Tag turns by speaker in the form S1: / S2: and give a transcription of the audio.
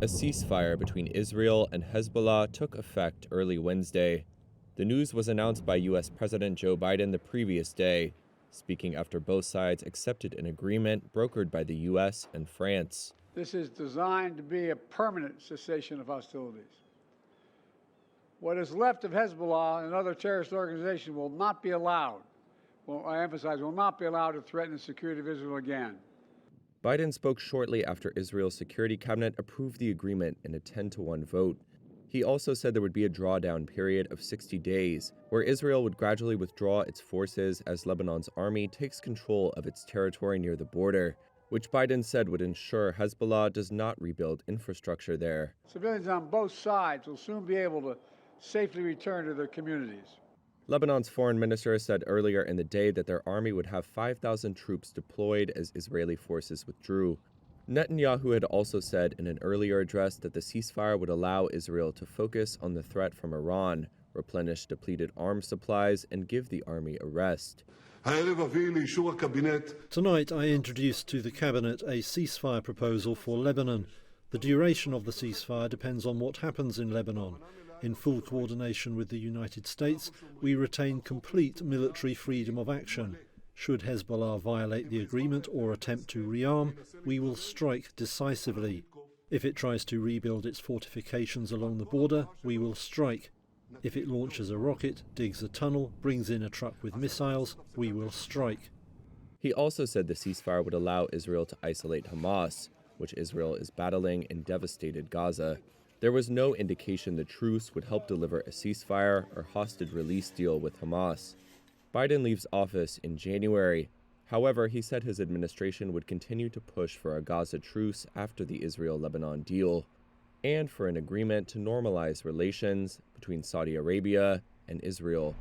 S1: A ceasefire between Israel and Hezbollah took effect early Wednesday. The news was announced by U.S. President Joe Biden the previous day, speaking after both sides accepted an agreement brokered by the U.S. and France.
S2: This is designed to be a permanent cessation of hostilities. What is left of Hezbollah and other terrorist organizations will not be allowed, I emphasize, will not be allowed to threaten the security of Israel again.
S1: Biden spoke shortly after Israel's security cabinet approved the agreement in a 10-1 vote. He also said there would be a drawdown period of 60 days, where Israel would gradually withdraw its forces as Lebanon's army takes control of its territory near the border, which Biden said would ensure Hezbollah does not rebuild infrastructure there.
S2: Civilians on both sides will soon be able to safely return to their communities.
S1: Lebanon's foreign minister said earlier in the day that their army would have 5,000 troops deployed as Israeli forces withdrew. Netanyahu had also said in an earlier address that the ceasefire would allow Israel to focus on the threat from Iran, replenish depleted arms supplies, and give the army a rest.
S3: Tonight I introduced to the Cabinet a ceasefire proposal for Lebanon. The duration of the ceasefire depends on what happens in Lebanon. In full coordination with the United States, we retain complete military freedom of action. Should Hezbollah violate the agreement or attempt to rearm, we will strike decisively. If it tries to rebuild its fortifications along the border, we will strike. If it launches a rocket, digs a tunnel, brings in a truck with missiles, we will strike.
S1: He also said the ceasefire would allow Israel to isolate Hamas, which Israel is battling in devastated Gaza. There was no indication the truce would help deliver a ceasefire or hostage release deal with Hamas. Biden leaves office in January. However, he said his administration would continue to push for a Gaza truce after the Israel-Lebanon deal, and for an agreement to normalize relations between Saudi Arabia and Israel.